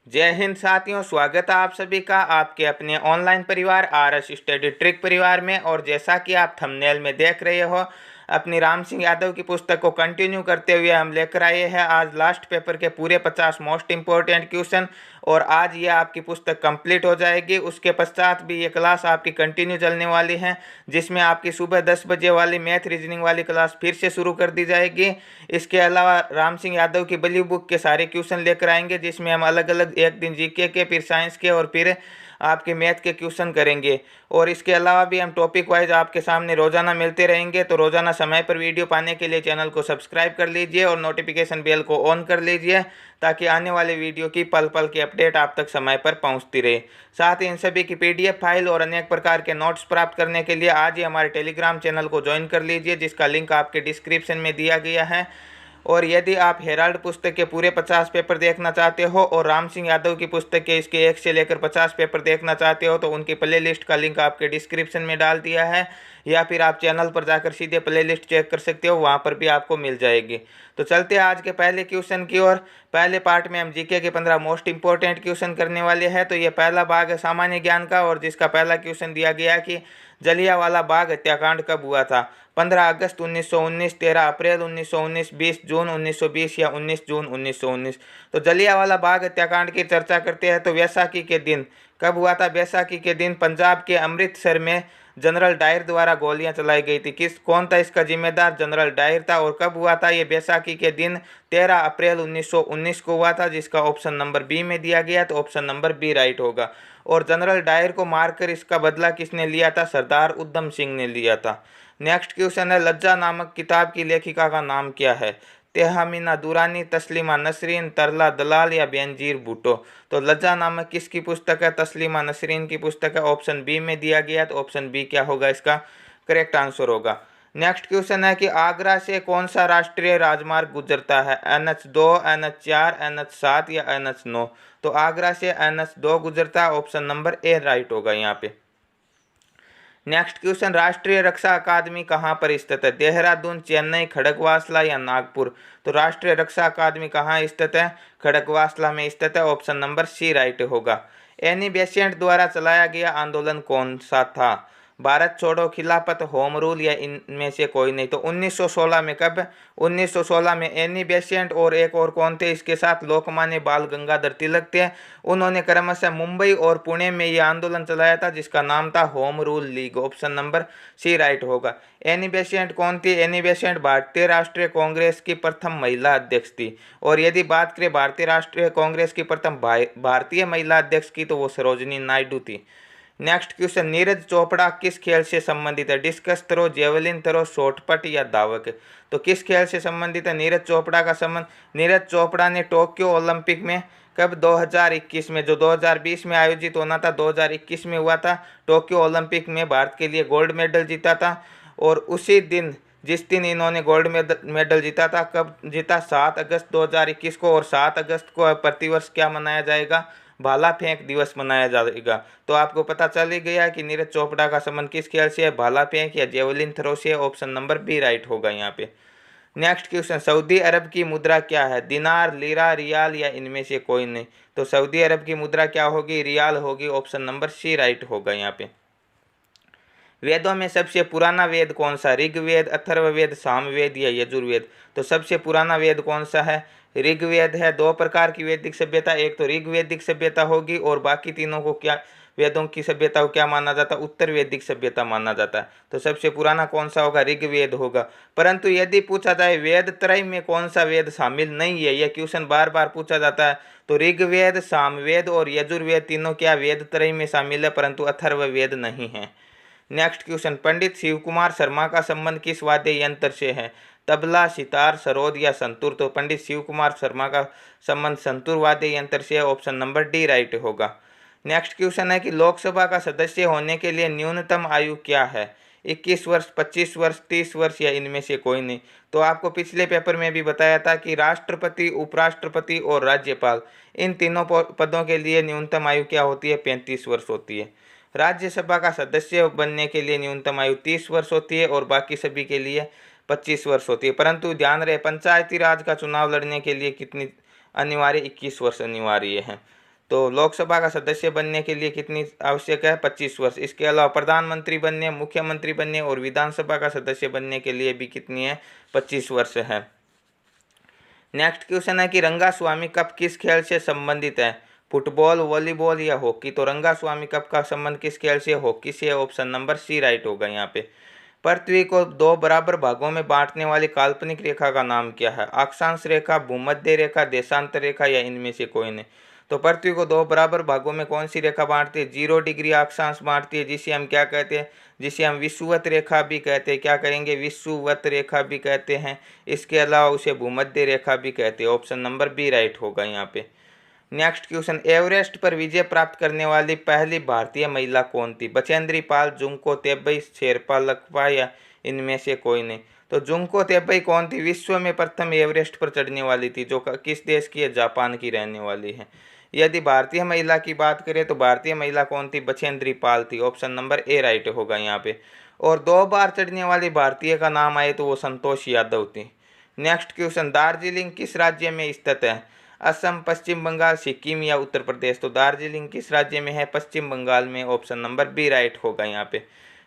जय हिंद साथियों, स्वागत है आप सभी का आपके अपने ऑनलाइन परिवार आरएस स्टडी ट्रिक परिवार में। और जैसा कि आप थंबनेल में देख रहे हो, अपनी राम सिंह यादव की पुस्तक को कंटिन्यू करते हुए हम लेकर आए हैं आज लास्ट पेपर के पूरे 50 मोस्ट इंपॉर्टेंट क्वेश्चन। और आज ये आपकी पुस्तक कंप्लीट हो जाएगी। उसके पश्चात भी ये क्लास आपकी कंटिन्यू चलने वाली है, जिसमें आपकी सुबह 10 बजे वाली मैथ रीजनिंग वाली क्लास फिर से शुरू कर दी जाएगी। इसके अलावा राम सिंह यादव की बली बुक के सारे क्वेश्चन लेकर आएंगे, जिसमें हम अलग अलग एक दिन जीके के, फिर साइंस के और फिर आपके मैथ के क्वेश्चन करेंगे। और इसके अलावा भी हम टॉपिक वाइज आपके सामने रोजाना मिलते रहेंगे। तो रोजाना समय पर वीडियो पाने के लिए चैनल को सब्सक्राइब कर लीजिए और नोटिफिकेशन बेल को ऑन कर लीजिए, ताकि आने वाले वीडियो की पल पल की अपडेट आप तक समय पर पहुंचती रहे। साथ ही इन सभी की पीडीएफ फाइल और अनेक प्रकार के नोट्स प्राप्त करने के लिए आज ही हमारे टेलीग्राम चैनल को ज्वाइन कर लीजिए, जिसका लिंक आपके डिस्क्रिप्शन में दिया गया है। और यदि आप हेराल्ड पुस्तक के पूरे 50 पेपर देखना चाहते हो और राम सिंह यादव की पुस्तक के इसके 1 से लेकर 50 पेपर देखना चाहते हो, तो उनकी प्ले लिस्ट का लिंक आपके डिस्क्रिप्शन में डाल दिया है, या फिर आप चैनल पर जाकर सीधे प्ले लिस्ट चेक कर सकते हो, वहाँ पर भी आपको मिल जाएगी। तो चलते हैं आज के पहले क्वेश्चन की ओर। पहले पार्ट में हम जीके के 15 मोस्ट इंपॉर्टेंट क्वेश्चन करने वाले हैं। तो ये पहला भाग है सामान्य ज्ञान का, और जिसका पहला क्वेश्चन दिया गया कि जलियांवाला बाग हत्याकांड कब हुआ था? 15 अगस्त 1919, 13 अप्रैल 1919, 20 जून 1920 या 19 जून 1919। तो जलियांवाला बाग हत्याकांड की चर्चा करते हैं तो वैसाखी के दिन कब हुआ था? वैसाखी के दिन पंजाब के अमृतसर में जनरल डायर द्वारा गोलियां चलाई गई थी। कौन था इसका जिम्मेदार? जनरल डायर था। और कब हुआ था? ये वैसाखी के दिन 13 अप्रैल 1919 को हुआ था, जिसका ऑप्शन नंबर बी में दिया गया। तो ऑप्शन नंबर बी राइट होगा। और जनरल डायर को मारकर इसका बदला किसने लिया था? सरदार उधम सिंह ने लिया था। नेक्स्ट क्वेश्चन है, लज्जा नामक किताब की लेखिका का नाम क्या है? तेहमीना दुरानी, तस्लीमा नसरीन, तरला दलाल या बेनजीर भुट्टो। तो लज्जा नामक किसकी पुस्तक है? तस्लीमा नसरीन की पुस्तक है। ऑप्शन बी में दिया गया। तो ऑप्शन बी क्या होगा? इसका करेक्ट आंसर होगा। नेक्स्ट क्वेश्चन है कि आगरा से कौन सा राष्ट्रीय राजमार्ग गुजरता है? NH2, NH4, NH7 या NH9। तो आगरा से NH2 गुजरता है। ऑप्शन नंबर ए राइट होगा यहाँ पे। नेक्स्ट क्वेश्चन, राष्ट्रीय रक्षा अकादमी कहाँ पर स्थित है? देहरादून, चेन्नई, खड़गवासला या नागपुर। तो राष्ट्रीय रक्षा अकादमी कहाँ स्थित है? खड़गवासला में स्थित है। ऑप्शन नंबर सी राइट होगा। एनी बेसेंट द्वारा चलाया गया आंदोलन कौन सा था? भारत छोड़ो, खिलाफत, होम रूल या इनमें से कोई नहीं। तो 1916 में कब? 1916 में एनी बेसेंट और एक और कौन थे इसके साथ? लोकमान्य बाल गंगाधर तिलक थे। उन्होंने क्रमशः मुंबई और पुणे में यह आंदोलन चलाया था, जिसका नाम था home rule league. Option number C right होगा। एनी बेसेंट कौन थी? एनी बेसेंट भारतीय राष्ट्रीय कांग्रेस की प्रथम महिला अध्यक्ष थी। और यदि बात करें भारतीय राष्ट्रीय कांग्रेस की प्रथम भारतीय महिला अध्यक्ष की, तो वो सरोजिनी नायडू थी। नेक्स्ट क्वेश्चन, नीरज चोपड़ा किस खेल से संबंधित है? Discus throw, javelin throw, shot put या धावक। तो किस खेल से संबंधित है नीरज चोपड़ा का संबंध? नीरज चोपड़ा ने टोक्यो ओलंपिक में कब? 2021 में, जो 2020 में आयोजित होना था, 2021 में हुआ था। टोक्यो ओलंपिक में भारत के लिए गोल्ड मेडल जीता था। और उसी दिन, जिस दिन इन्होंने गोल्ड मेडल जीता था, कब जीता? 7 अगस्त 2021 को। और 7 अगस्त को प्रतिवर्ष क्या मनाया जाएगा? भाला फेंक दिवस मनाया जाएगा। तो आपको पता चल ही गया कि नीरज चोपड़ा का संबंध किस खेल से है? भाला फेंक या जेवलिन थ्रो से। ऑप्शन नंबर बी राइट होगा यहाँ पे। नेक्स्ट क्वेश्चन, सऊदी अरब की मुद्रा क्या है? दिनार, लीरा, रियाल या इनमें से कोई नहीं। तो सऊदी अरब की मुद्रा क्या होगी? रियाल होगी। ऑप्शन नंबर सी राइट होगा यहाँ पे। वेदों में सबसे पुराना वेद कौन सा? ऋग्वेद, अथर्ववेद, सामवेद या यजुर्वेद। तो सबसे पुराना वेद कौन सा है? ऋग्वेद है। दो प्रकार की वैदिक सभ्यता, एक तो ऋग्वैदिक सभ्यता होगी, और बाकी तीनों को क्या, वेदों की सभ्यता को क्या माना जाता है? उत्तर वैदिक सभ्यता माना जाता है। तो सबसे पुराना कौन सा होगा? ऋग्वेद होगा। परंतु यदि पूछा जाए वेद त्रय में कौन सा वेद शामिल नहीं है, यह क्वेश्चन बार बार पूछा जाता है, तो ऋग्वेद, सामवेद और यजुर्वेद तीनों क्या वेद त्रय में शामिल है, परंतु अथर्ववेद नहीं है। नेक्स्ट क्वेश्चन, पंडित शिव कुमार शर्मा का संबंध किस वाद्य यंत्र से है? तबला, सितार, सरोद या संतूर। तो पंडित शिव कुमार शर्मा का संबंध संतूर वाद्य यंत्र से है। ऑप्शन नंबर डी राइट होगा। नेक्स्ट क्वेश्चन है कि लोकसभा का सदस्य होने के लिए न्यूनतम आयु क्या है? 21 वर्ष, 25 वर्ष, 30 वर्ष या इनमें से कोई नहीं। तो आपको पिछले पेपर में भी बताया था कि राष्ट्रपति, उपराष्ट्रपति और राज्यपाल, इन तीनों पदों के लिए न्यूनतम आयु क्या होती है? 35 वर्ष होती है। राज्यसभा का सदस्य बनने के लिए न्यूनतम आयु 30 वर्ष होती है, और बाकी सभी के लिए 25 वर्ष होती है। परंतु ध्यान रहे, पंचायती राज का चुनाव लड़ने के लिए कितनी अनिवार्य? 21 वर्ष अनिवार्य है। तो लोकसभा का सदस्य बनने के लिए कितनी आवश्यक है? 25 वर्ष। इसके अलावा प्रधानमंत्री बनने, मुख्यमंत्री बनने और विधानसभा का सदस्य बनने के लिए भी कितनी है? 25 वर्ष है। नेक्स्ट क्वेश्चन है कि रंगास्वामी कप किस खेल से संबंधित है? फुटबॉल, वॉलीबॉल या हॉकी? तो रंगास्वामी कप का संबंध किस खेल से? हॉकी से। ऑप्शन नंबर सी राइट होगा यहाँ पे। पृथ्वी को दो बराबर भागों में बांटने वाली काल्पनिक रेखा का नाम क्या है? अक्षांश रेखा, भूमध्य रेखा, देशांतर रेखा या इनमें से कोई नहीं? तो पृथ्वी को दो बराबर भागों में कौन सी रेखा बांटती है? 0 डिग्री अक्षांश बांटती है, जिसे हम क्या कहते हैं? जिसे हम विषुवत रेखा भी कहते हैं। क्या करेंगे? विषुवत रेखा भी कहते हैं। इसके अलावा उसे भूमध्य रेखा भी कहते हैं। ऑप्शन नंबर बी राइट होगा यहाँ पे। नेक्स्ट क्वेश्चन, एवरेस्ट पर विजय प्राप्त करने वाली पहली भारतीय महिला कौन थी? बचेंद्री पाल, जुंको तेबई, शेरपा लकपा या इनमें से कोई नहीं? तो जुंको तेबई कौन थी? विश्व में प्रथम एवरेस्ट पर चढ़ने वाली थी, जो किस देश की है? जापान की रहने वाली है। यदि भारतीय महिला की बात करें तो भारतीय महिला कौन थी? बचेंद्री पाल थी। ऑप्शन नंबर ए राइट होगा यहाँ पे। और 2 बार चढ़ने वाली भारतीय का नाम आए तो वो संतोष यादव थी। नेक्स्ट क्वेश्चन, दार्जिलिंग किस राज्य में स्थित है? असम, पश्चिम बंगाल, सिक्किम या उत्तर प्रदेश? तो दार्जिलिंग किस राज्य में है? पश्चिम बंगाल में। ऑप्शन नंबर बी राइट होगा यहाँ पे।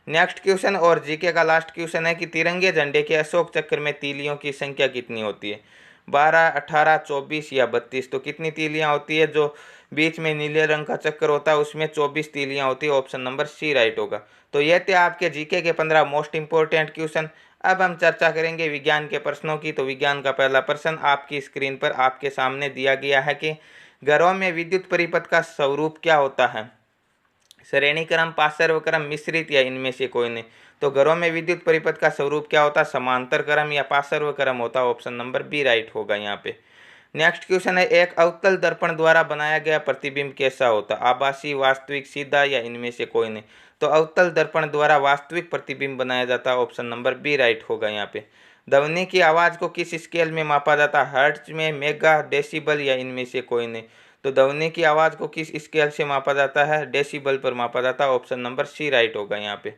नेक्स्ट क्वेश्चन और जीके का लास्ट क्वेश्चन है कि तिरंगे झंडे के अशोक चक्र में तीलियों की संख्या कितनी होती है? 12, 18, 24 या 32? तो कितनी तीलियां होती है? जो बीच में नीले रंग का चक्कर होता है उसमें 24 तीलियां होती है। ऑप्शन नंबर सी राइट होगा। तो ये थे आपके जीके के 15 मोस्ट इंपॉर्टेंट क्वेश्चन। अब हम चर्चा करेंगे विज्ञान के प्रश्नों की। तो विज्ञान का पहला प्रश्न आपकी स्क्रीन पर आपके सामने दिया गया है कि घरों में विद्युत परिपथ का स्वरूप क्या होता है? श्रेणी क्रम, पार्श्व क्रम, मिश्रित या इनमें से कोई नहीं? तो घरों में विद्युत परिपथ का स्वरूप क्या होता है? समांतर क्रम या पार्श्व क्रम होता है। ऑप्शन नंबर बी राइट होगा यहाँ पे। नेक्स्ट क्वेश्चन है, एक अवतल दर्पण द्वारा बनाया गया प्रतिबिंब कैसा होता है? आभासी, वास्तविक, सीधा या इनमें से कोई नहीं? तो अवतल दर्पण द्वारा वास्तविक प्रतिबिंब बनाया जाता है। ऑप्शन नंबर बी राइट होगा यहाँ पे। ध्वनि की आवाज़ को किस स्केल में मापा जाता है? हर्ट्ज में, मेगा, डेसिबल या इनमें से कोई नहीं? तो ध्वनि की आवाज़ को किस स्केल से मापा जाता है? डेसिबल पर मापा जाता है। ऑप्शन नंबर सी राइट होगा यहाँ पे।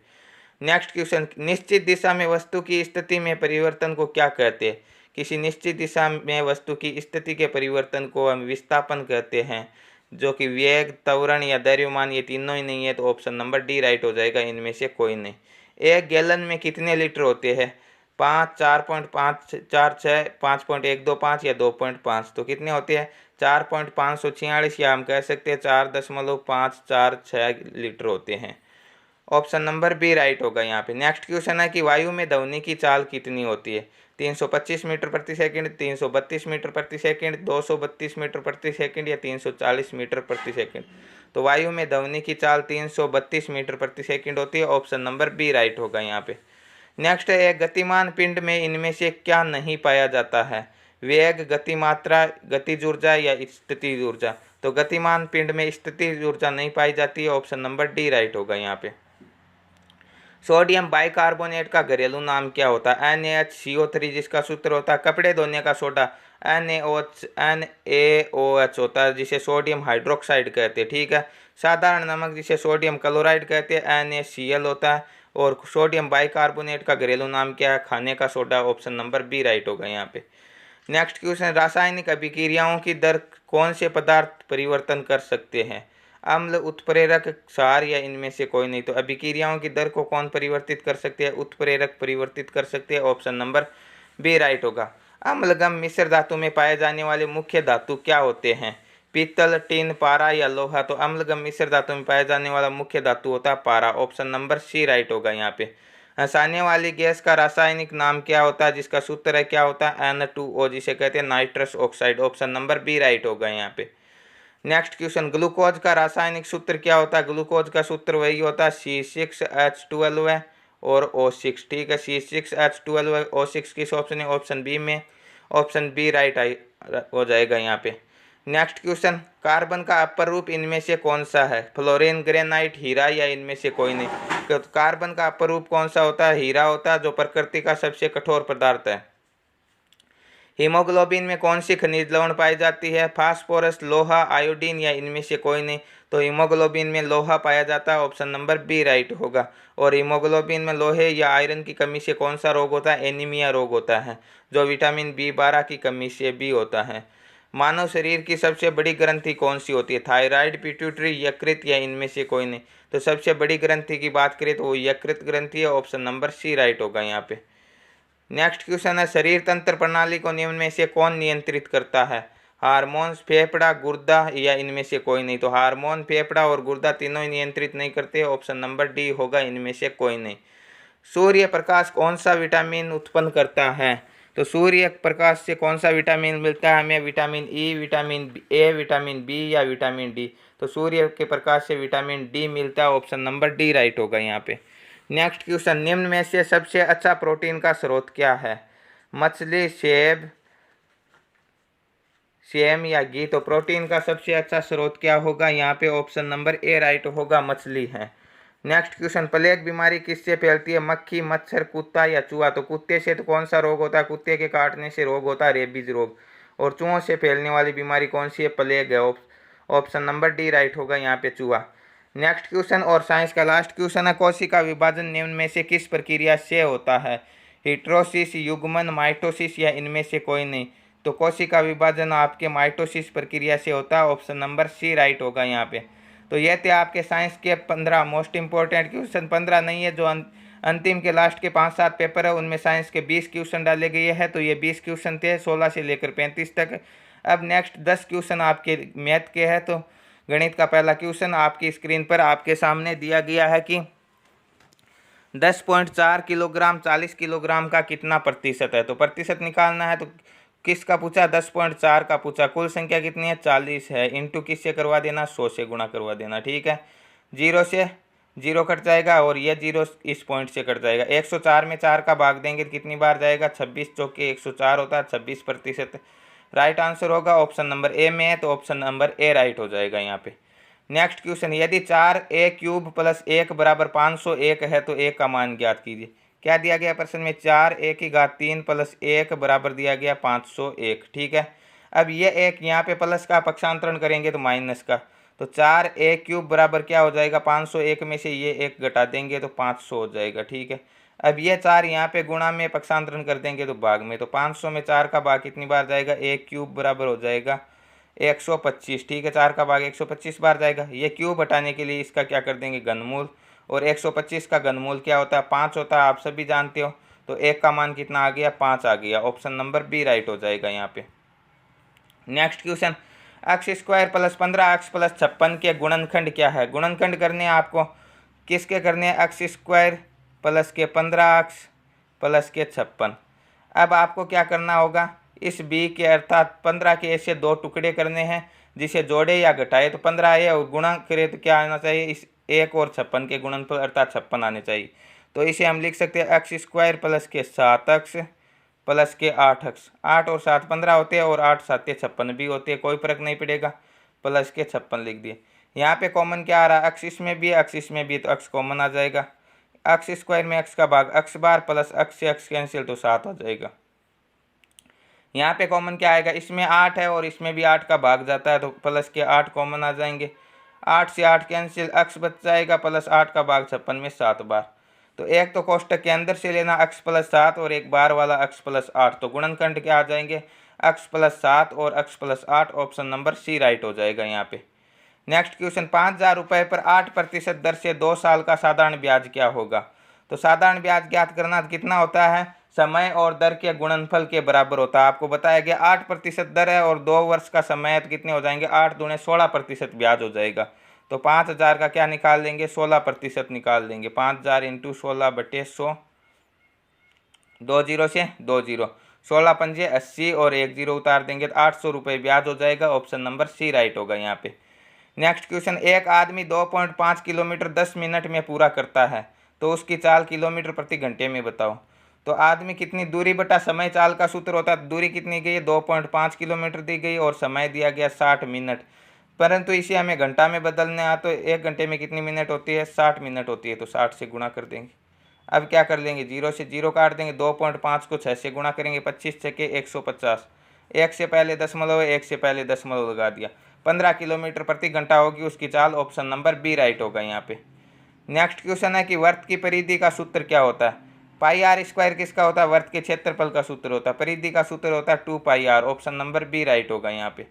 नेक्स्ट क्वेश्चन, निश्चित दिशा में वस्तु की स्थिति में परिवर्तन को क्या कहते हैं? किसी निश्चित दिशा में वस्तु की स्थिति के परिवर्तन को हम विस्थापन कहते हैं, जो कि वेग, त्वरण या द्रव्यमान ये तीनों ही नहीं है। तो ऑप्शन नंबर डी राइट हो जाएगा, इनमें से कोई नहीं। एक गैलन में कितने लीटर होते हैं? 5, 4.546, 5.125 या 2.5? तो कितने होते हैं? 4.546 या हम कह सकते हैं 4.546 लीटर होते हैं। ऑप्शन नंबर बी राइट होगा यहाँ पे। नेक्स्ट क्वेश्चन है कि वायु में ध्वनि की चाल कितनी होती है? 325 मीटर प्रति सेकंड, 332 मीटर प्रति सेकंड, 232 मीटर प्रति सेकंड या 340 मीटर प्रति सेकंड? तो वायु में ध्वनि की चाल 332 मीटर प्रति सेकंड होती है। ऑप्शन नंबर बी राइट होगा यहाँ पे। नेक्स्ट है, एक गतिमान पिंड में इनमें से क्या नहीं पाया जाता है? वेग, गतिमात्रा, गतिज ऊर्जा या स्थितिज ऊर्जा? तो गतिमान पिंड में स्थितिज ऊर्जा नहीं पाई जाती है। ऑप्शन नंबर डी राइट होगा यहाँ पे। सोडियम बाइकार्बोनेट का घरेलू नाम क्या होता है? NaHCO3, जिसका सूत्र होता है कपड़े धोने का सोडा NaOH होता है, जिसे सोडियम हाइड्रोक्साइड कहते हैं। ठीक है। साधारण नमक, जिसे सोडियम क्लोराइड कहते हैं, NaCl होता है। और सोडियम बाइकार्बोनेट का घरेलू नाम क्या है? खाने का soda. Option number B right होगा यहाँ पे। नेक्स्ट क्वेश्चन, रासायनिक अभिक्रियाओं की दर कौन से पदार्थ परिवर्तन कर सकते हैं? अम्ल, उत्प्रेरक, क्षार या इनमें से कोई नहीं? तो अभिक्रियाओं की दर को कौन परिवर्तित कर सकते हैं? उत्प्रेरक परिवर्तित कर सकते हैं। ऑप्शन नंबर बी राइट होगा। अम्लगम मिश्र धातु में पाए जाने वाले मुख्य धातु क्या होते हैं? पीतल, टिन, पारा या लोहा? तो अम्लगम मिश्र धातु में पाया जाने वाला मुख्य धातु होता है पारा। ऑप्शन नंबर सी राइट होगा यहाँ पे। हंसाने वाली गैस का रासायनिक नाम क्या होता है, जिसका सूत्र है क्या होता है? N2O, जिसे कहते हैं nitrous oxide. Option number B right होगा यहाँ पे। नेक्स्ट क्वेश्चन, ग्लूकोज का रासायनिक सूत्र क्या होता है? ग्लूकोज का सूत्र वही होता है C6H12 है और O6। ठीक है, C6H12 है, O6 किस ऑप्शन है? ऑप्शन बी में। ऑप्शन बी राइट हो जाएगा यहाँ पे। नेक्स्ट क्वेश्चन, कार्बन का अपर रूप इनमें से कौन सा है? फ्लोरीन, ग्रेनाइट, हीरा या इनमें से कोई नहीं? तो कार्बन का अपर रूप कौन सा होता है? हीरा होता है, जो प्रकृति का सबसे कठोर पदार्थ है। हीमोग्लोबिन में कौन सी खनिज लवण पाई जाती है? फास्फोरस, लोहा, आयोडीन या इनमें से कोई नहीं? तो हीमोग्लोबिन में लोहा पाया जाता है। ऑप्शन नंबर बी राइट होगा। और हीमोग्लोबिन में लोहे या आयरन की कमी से कौन सा रोग होता है? एनीमिया रोग होता है, जो विटामिन B12 की कमी से भी होता है। मानव शरीर की सबसे बड़ी ग्रंथि कौन सी होती है? थायराइड, पिट्यूटरी, यकृत या इनमें से कोई नहीं? तो सबसे बड़ी ग्रंथि की बात करें तो वो यकृत ग्रंथि है। ऑप्शन नंबर सी राइट होगा यहाँ पे। नेक्स्ट क्वेश्चन है, शरीर तंत्र प्रणाली को निम्न में से कौन नियंत्रित करता है? हार्मोन्स, फेफड़ा, गुर्दा या इनमें से कोई नहीं? तो हार्मोन, फेफड़ा और गुर्दा तीनों ही नियंत्रित नहीं करते। ऑप्शन नंबर डी होगा इनमें से कोई नहीं। सूर्य प्रकाश कौन सा विटामिन उत्पन्न करता है? तो सूर्य प्रकाश से कौन सा विटामिन मिलता है हमें? Vitamin E, vitamin A, vitamin B या विटामिन डी? तो सूर्य के प्रकाश से विटामिन डी मिलता है। ऑप्शन नंबर डी राइट होगा यहाँ पे। नेक्स्ट क्वेश्चन, निम्न में से सबसे अच्छा प्रोटीन का स्रोत क्या है? मछली, सेम या घी? तो प्रोटीन का सबसे अच्छा स्रोत क्या होगा यहाँ पे? ऑप्शन नंबर ए राइट होगा, मछली है। नेक्स्ट क्वेश्चन, प्लेग बीमारी किससे फैलती है? मक्खी, मच्छर, कुत्ता या चूहा? तो कुत्ते से तो कौन सा रोग होता है? कुत्ते के काटने से रोग होता है रेबीज रोग। और चूहों से फैलने वाली बीमारी कौन सी है? प्लेग है। ऑप्शन नंबर डी राइट होगा यहाँ पे, चूहा। नेक्स्ट क्वेश्चन और साइंस का लास्ट क्वेश्चन है, कोशिका विभाजन निम्न में से किस प्रक्रिया से होता है? हिट्रोसिस, युग्मन, माइटोसिस या इनमें से कोई नहीं? तो कोशिका विभाजन आपके माइटोसिस प्रक्रिया से होता है। ऑप्शन नंबर सी राइट होगा यहाँ पे। तो ये थे आपके साइंस के 15 मोस्ट इंपॉर्टेंट क्वेश्चन। 15 नहीं है, जो अंतिम के लास्ट के 5-7 पेपर है उनमें साइंस के 20 क्वेश्चन डाले गए हैं। तो ये 20 क्वेश्चन थे 16 से लेकर 35 तक। अब नेक्स्ट 10 क्वेश्चन आपके मैथ के हैं। तो गणित का पहला क्वेश्चन आपकी स्क्रीन पर आपके सामने दिया गया है कि 10.4 किलोग्राम 40 किलोग्राम का कितना प्रतिशत है? तो प्रतिशत निकालना है। तो किसका पूछा? 10.4 का पूछा। कुल संख्या कितनी है? 40 है। इंटू किससे करवा देना? 100 से गुणा करवा देना। ठीक है, 0 से 0 कट जाएगा और ये 0 इस पॉइंट से कट जाएगा। 104 में 4 का भाग देंगे तो कितनी बार जाएगा? 26 चौके 104 होता है, 26%। राइट आंसर होगा ऑप्शन नंबर ए में है। तो ऑप्शन नंबर ए राइट हो जाएगा यहाँ पे। नेक्स्ट क्वेश्चन, यदि 4a³ + 1 = 501 है तो a का मान ज्ञात कीजिए। क्या दिया गया प्रश्न में? 4a³ + 1 बराबर दिया गया 501। ठीक है, अब ये एक यहाँ पे प्लस का पक्षांतरण करेंगे तो माइनस का। तो 4a³ बराबर क्या हो जाएगा? 501 में से ये 1 घटा देंगे तो 500 हो जाएगा। ठीक है, अब ये 4 यहाँ पे गुणा में पक्षांतरण कर देंगे तो भाग में। तो 500 में 4 का भाग कितनी बार जाएगा? a³ बराबर हो जाएगा 125। ठीक है, 4 का भाग 125 बार जाएगा। ये क्यूब हटाने के लिए इसका क्या कर देंगे? घनमूल। और 125 का घनमूल क्या होता है? 5 होता है, आप सभी जानते हो। तो 1 का मान कितना आ गया? 5 आ गया। ऑप्शन नंबर बी राइट हो जाएगा यहाँ पे। नेक्स्ट क्वेश्चन, x² + 15x + 56 के गुणनखंड क्या है? गुणनखंड करने आपको किसके करने हैं? x² + के 15x + के 56। अब आपको क्या करना होगा? इस b के अर्थात 15 के ऐसे 2 टुकड़े करने हैं, जिसे जोड़े या घटाए तो 15 आए और गुणा करे तो क्या आना चाहिए? इस 1 और 56 के गुणनफल अर्थात 56 आने चाहिए। तो इसे हम लिख सकते हैं x² + के 7x + के 8x। 8 और 7 15 होते हैं और 8 7 56 भी होते हैं, कोई फर्क नहीं पड़ेगा। प्लस के 56 लिख दिए। यहाँ पे कॉमन क्या आ रहा है? x इसमें भी है, x इसमें भी है, तो x कॉमन आ जाएगा। x² में x का भाग x बार प्लस x से x कैंसिल तो 7 हो जाएगा। यहाँ पे कॉमन क्या आएगा? इसमें 8 है और इसमें भी 8 का भाग जाता है, तो प्लस के 8 कॉमन आ जाएंगे। 8 से 8 कैंसिल, x बच जाएगा प्लस 8 का भाग 56 में 7 बार। तो एक तो कोष्टक के अंदर से लेना x + 7 और एक बार वाला x + 8। तो गुणनखंड क्या आ जाएंगे? x + 7 और x + 8। Option number C right हो जाएगा यहाँ पे। नेक्स्ट क्वेश्चन, 5000 रुपये पर 8% दर से 2 साल का साधारण ब्याज क्या होगा? तो साधारण ब्याज ज्ञात करना कितना होता है? समय और दर के गुणनफल के बराबर होता है। आपको बताया गया 8% दर है और 2 वर्ष का समय है, तो कितने हो जाएंगे? 8 दूने 16% ब्याज हो जाएगा। तो 5000 का क्या निकाल लेंगे? 16% निकाल देंगे। 5000 × 16/100, 2 0 से 2 0, 16 पंजे 80 और 1 0 उतार देंगे तो 800 रुपये ब्याज हो जाएगा। ऑप्शन नंबर सी राइट होगा यहाँ पे। नेक्स्ट क्वेश्चन, एक आदमी 2.5 किलोमीटर 10 मिनट में पूरा करता है, तो उसकी चाल किलोमीटर प्रति घंटे में बताओ। तो आदमी कितनी दूरी बटा समय, चाल का सूत्र होता है। दूरी कितनी गई है? 2.5 किलोमीटर दी गई और समय दिया गया 60 मिनट, परंतु इसे हमें घंटा में बदलना है। तो 1 घंटे में कितनी मिनट होती है? 60 मिनट होती है। तो 60 से गुणा कर देंगे। अब क्या कर लेंगे? 0 से 0 काट देंगे। 2.5 को 6 से गुणा करेंगे, 25 छके 150। 1 से पहले दशमलव है, 1 से पहले दशमलव लगा दिया। 15 किलोमीटर प्रति घंटा होगी उसकी चाल। ऑप्शन नंबर बी राइट होगा यहाँ पे। नेक्स्ट क्वेश्चन है कि वृत्त की परिधि का सूत्र क्या होता है? पाई आर स्क्वायर किसका होता है? वर्त के क्षेत्रफल का सूत्र होता है। परिधि का सूत्र होता है 2 pi R. Option number B right होगा यहाँ पे।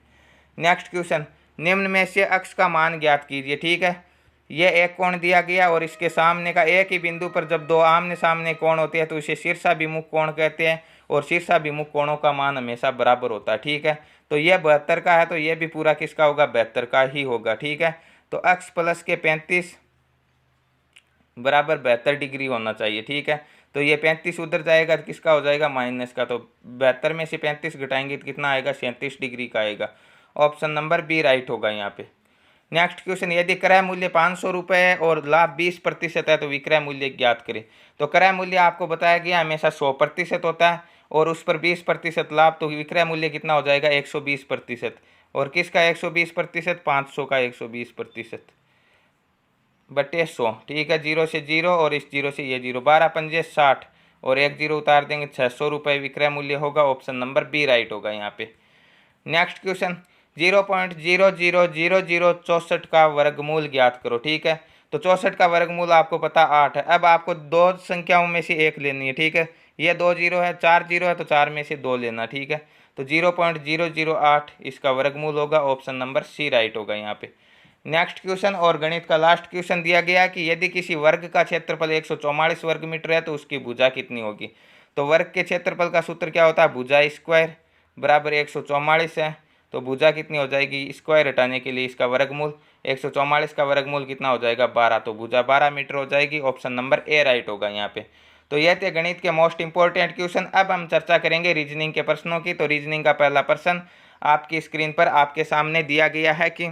नेक्स्ट क्वेश्चन, निम्न में से अक्ष का मान ज्ञात कीजिए। ठीक है, ये एक कोण दिया गया और इसके सामने का एक ही बिंदु पर जब दो आमने सामने कोण होते हैं तो इसे शीर्षाभिमुख कोण कहते हैं, और शीर्षाभिमुख कोणों का मान हमेशा बराबर होता है। ठीक है, तो ये 72 का है, तो ये भी पूरा किसका होगा? 72 का ही होगा। ठीक है, तो अक्ष प्लस के 35 बराबर 72 डिग्री होना चाहिए। ठीक है, तो ये 35 उधर जाएगा तो किसका हो जाएगा? माइनस का। तो 72 में से 35 घटाएंगे तो कितना आएगा? 37 डिग्री का आएगा। ऑप्शन नंबर बी राइट होगा यहाँ पे। नेक्स्ट क्वेश्चन, यदि क्रय मूल्य 500 रुपये है और लाभ 20% है तो विक्रय मूल्य ज्ञात करें। तो क्रय मूल्य आपको बताया गया हमेशा 100% होता है और उस पर 20% लाभ, तो विक्रय मूल्य कितना हो जाएगा? 120%। और किसका 120%? 500 का 120% बटे 100। ठीक है, 0 से 0 और इस 0 से ये 0, 12 पंजे 60 और एक 0 उतार देंगे, 600 रुपये विक्रय मूल्य होगा। ऑप्शन नंबर बी राइट होगा यहाँ पे। नेक्स्ट क्वेश्चन, 0.000064 का वर्गमूल ज्ञात करो। ठीक है, तो 64 का वर्गमूल आपको पता 8 है। अब आपको दो संख्याओं में से एक लेनी है। ठीक है, ये 2 जीरो है, 4 जीरो है, तो 4 में से 2 लेना। ठीक है, तो 0.008 इसका वर्गमूल होगा। ऑप्शन नंबर सी राइट होगा यहाँ पे। नेक्स्ट क्वेश्चन और गणित का लास्ट क्वेश्चन दिया गया कि यदि किसी वर्ग का क्षेत्रफल 144 वर्ग मीटर है तो उसकी भुजा कितनी होगी। तो वर्ग के क्षेत्रफल का सूत्र क्या होता है? भुजा स्क्वायर बराबर 144 है, तो भुजा कितनी हो जाएगी? स्क्वायर हटाने के लिए इसका वर्गमूल, 144 का वर्गमूल कितना हो जाएगा? 12, तो भुजा 12 मीटर हो जाएगी। ऑप्शन नंबर ए राइट होगा यहाँ पे। तो यह थे गणित के मोस्ट इंपॉर्टेंट क्वेश्चन। अब हम चर्चा करेंगे रीजनिंग के प्रश्नों की। तो रीजनिंग का पहला प्रश्न आपकी स्क्रीन पर आपके सामने दिया गया है कि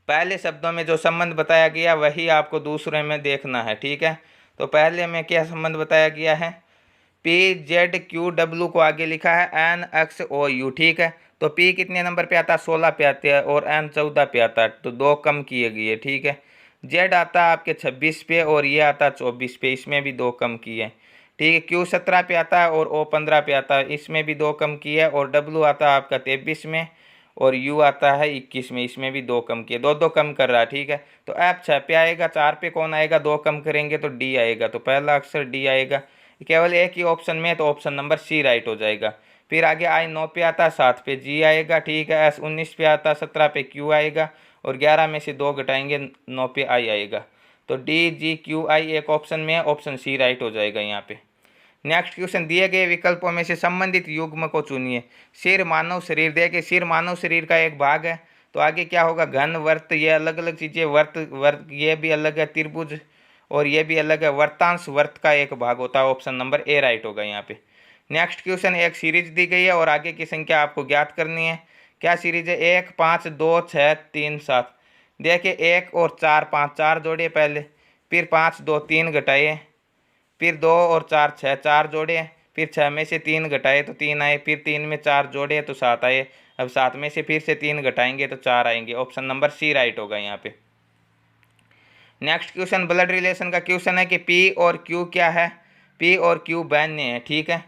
पहले शब्दों में जो संबंध बताया गया वही आपको दूसरे में देखना है। ठीक है, तो पहले में क्या संबंध बताया गया है? पी जेड क्यू डब्ल्यू को आगे लिखा है एन एक्स ओ यू। ठीक है, तो पी कितने नंबर पे आता है? 16 पे आता है और एन 14 पे आता है, तो 2 कम किए गए। ठीक है, जेड आता है आपके 26 पे और ये आता है 24 पे, इसमें भी 2 कम किए। ठीक है, क्यू 17 पे आता है और ओ 15 पे आता है, इसमें भी 2 कम किए। और डब्ल्यू आता है आपका 23 में और यू आता है 21 में, इसमें भी 2 कम किए। 2 कम कर रहा है। ठीक है, तो एफ 6 पे आएगा, 4 पे कौन आएगा? 2 कम करेंगे तो डी आएगा, तो पहला अक्षर डी आएगा। केवल एक ही ऑप्शन में, तो ऑप्शन नंबर सी राइट हो जाएगा। फिर आगे आई 9 पे आता है, 7 पे जी आएगा। ठीक है, एस 19 पे आता है, 17 पे क्यू आएगा और 11 में से 2 घटाएंगे, 9 पे आई आएगा। तो डी जी क्यू आई एक ऑप्शन में, ऑप्शन सी राइट हो जाएगा यहाँ पे। नेक्स्ट क्वेश्चन, दिए गए विकल्पों में से संबंधित युग्म को चुनिए। सिर मानव शरीर, देखिए सिर मानव शरीर का एक भाग है, तो आगे क्या होगा? घन, वर्त, ये अलग अलग चीजें। वर्त वर्त ये भी अलग है, त्रिभुज और ये भी अलग है। वर्तांश वर्त का एक भाग होता है। ऑप्शन नंबर ए राइट होगा यहाँ पे। नेक्स्ट क्वेश्चन, एक सीरीज दी गई है और आगे की संख्या आपको ज्ञात करनी है। क्या सीरीज है? 1 5 2 6 3 7। देखिए 1 और 4 5, 4 जोड़े पहले, फिर 5 2 3 घटाए, फिर 2 और 4 6, 4 जोड़े, फिर 6 में से 3 घटाए तो 3 आए, फिर 3 में 4 जोड़े तो 7 आए। अब 7 में से फिर से 3 घटाएंगे तो 4 आएंगे। ऑप्शन नंबर सी राइट होगा यहाँ पे। नेक्स्ट क्वेश्चन ब्लड रिलेशन का क्वेश्चन है कि पी और क्यू क्या है? पी और क्यू बहने हैं। ठीक है,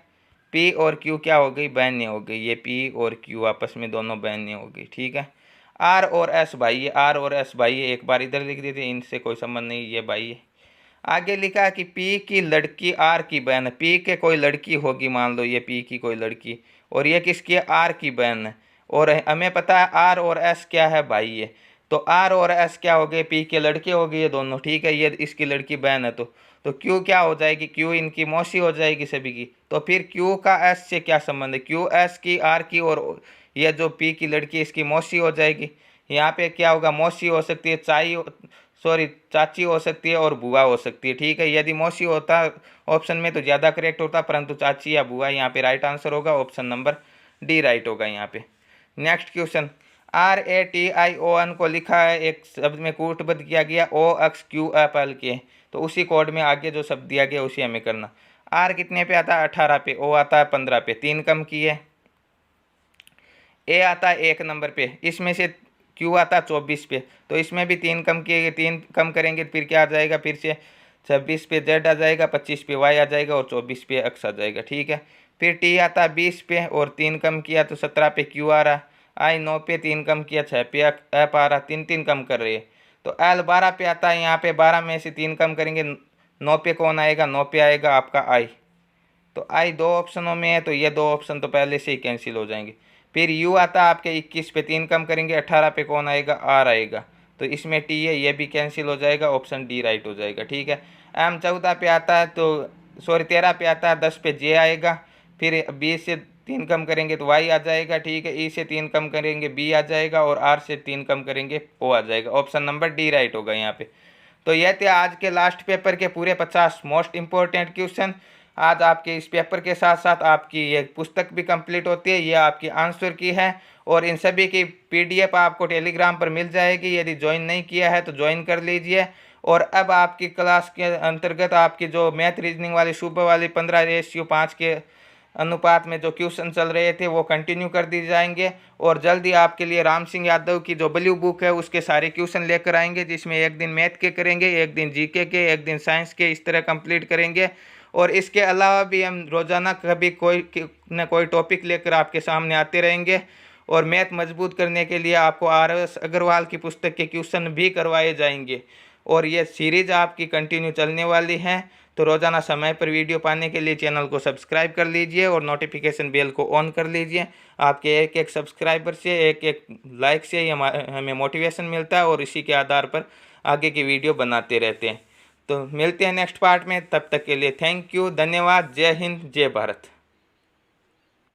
पी और क्यू क्या हो गई? बहने हो गई। ये पी और क्यू आपस में दोनों बहने हो गई। ठीक है, आर और एस भाई है, आर और एस भाई है। एक बार इधर लिख देते, इनसे कोई संबंध नहीं, ये भाई है। आगे लिखा है कि पी की लड़की आर की बहन है। पी के कोई लड़की होगी, मान लो ये पी की कोई लड़की, और ये किसकी है? आर की बहन है। और हमें पता है आर और एस क्या है? भाई है। तो आर और एस क्या हो गए? पी के लड़के हो गए ये दोनों। ठीक है, ये इसकी लड़की बहन है, तो क्यू क्या हो जाएगी? क्यू इनकी मौसी हो जाएगी सभी की। तो फिर क्यू का एस से क्या संबंध है? क्यू एस की, आर की, और ये जो पी की लड़की इसकी मौसी हो जाएगी। यहाँ पे क्या होगा? मौसी हो सकती है, चाची हो सकती है और बुआ हो सकती है। ठीक है, यदि मौसी होता ऑप्शन में तो ज़्यादा करेक्ट होता, परंतु चाची या बुआ यहाँ पे राइट आंसर होगा। ऑप्शन नंबर डी राइट होगा यहाँ पे। नेक्स्ट क्वेश्चन, RATION को लिखा है एक शब्द में कूटबद्ध किया गया OXQFL के, तो उसी कोड में आगे जो शब्द दिया गया उसी हमें करना। आर कितने पे आता है? 18 पे। ओ आता है 15 पे, 3 कम किए। ए आता है 1 नंबर पे, इसमें से क्यू आता है 24 पे, तो इसमें भी 3 कम किए गए। 3 कम करेंगे फिर क्या आ जाएगा? फिर से 26 पे जेड आ जाएगा, 25 पे वाई आ जाएगा और 24 पे एक्स आ जाएगा। ठीक है, फिर टी आता है 20 पे और 3 कम किया तो 17 पे क्यू आ रहा। आई 9 पे 3 कम किया, 6 पे एफ आ रहा। 3 3 कम कर रही है, तो एल 12 पे आता है। यहाँ पे 12 में से 3 कम करेंगे 9 पे कौन आएगा, 9 पे आएगा आपका आई। तो आई 2 ऑप्शनों में है, तो ये 2 ऑप्शन तो पहले से ही कैंसिल हो जाएंगे। फिर यू आता है आपके 21 पे 3 कम करेंगे, 18 पे कौन आएगा, आर आएगा। तो इसमें टी है, ये भी कैंसिल हो जाएगा, ऑप्शन डी राइट हो जाएगा। ठीक है। एम 14 पे आता है तो सॉरी 13 पे आता है, 10 पे जे आएगा। फिर 20 से 3 कम करेंगे तो वाई आ जाएगा। ठीक है। ई से 3 कम करेंगे बी आ जाएगा, और आर से 3 कम करेंगे ओ आ जाएगा। ऑप्शन नंबर डी राइट होगा यहाँ पे। तो यह थे आज के लास्ट पेपर के पूरे 50 मोस्ट इंपॉर्टेंट क्वेश्चन। आज आपके इस पेपर के साथ साथ आपकी ये पुस्तक भी कंप्लीट होती है, ये आपकी आंसर की है, और इन सभी की पीडीएफ आपको टेलीग्राम पर मिल जाएगी। यदि ज्वाइन नहीं किया है तो ज्वाइन कर लीजिए। और अब आपकी क्लास के अंतर्गत आपकी जो मैथ रीजनिंग वाली सुबह वाली 15:5 के अनुपात में जो क्वेश्चन चल रहे थे वो कंटिन्यू कर दिए जाएंगे। और जल्दी आपके लिए राम सिंह यादव की जो ब्लू बुक है उसके सारे क्वेश्चन लेकर आएंगे, जिसमें एक दिन मैथ के करेंगे, एक दिन जीके के, एक दिन साइंस के, इस तरह कंप्लीट करेंगे। और इसके अलावा भी हम रोज़ाना कभी कोई न कोई टॉपिक लेकर आपके सामने आते रहेंगे। और मैथ मजबूत करने के लिए आपको RS अग्रवाल की पुस्तक के क्वेश्चन भी करवाए जाएंगे। और ये सीरीज आपकी कंटिन्यू चलने वाली है। तो रोज़ाना समय पर वीडियो पाने के लिए चैनल को सब्सक्राइब कर लीजिए और नोटिफिकेशन बेल को ऑन कर लीजिए। आपके एक एक सब्सक्राइबर से, एक एक लाइक से ही हमें मोटिवेशन मिलता है, और इसी के आधार पर आगे की वीडियो बनाते रहते हैं। तो मिलते हैं नेक्स्ट पार्ट में, तब तक के लिए थैंक यू, धन्यवाद, जय हिंद, जय भारत।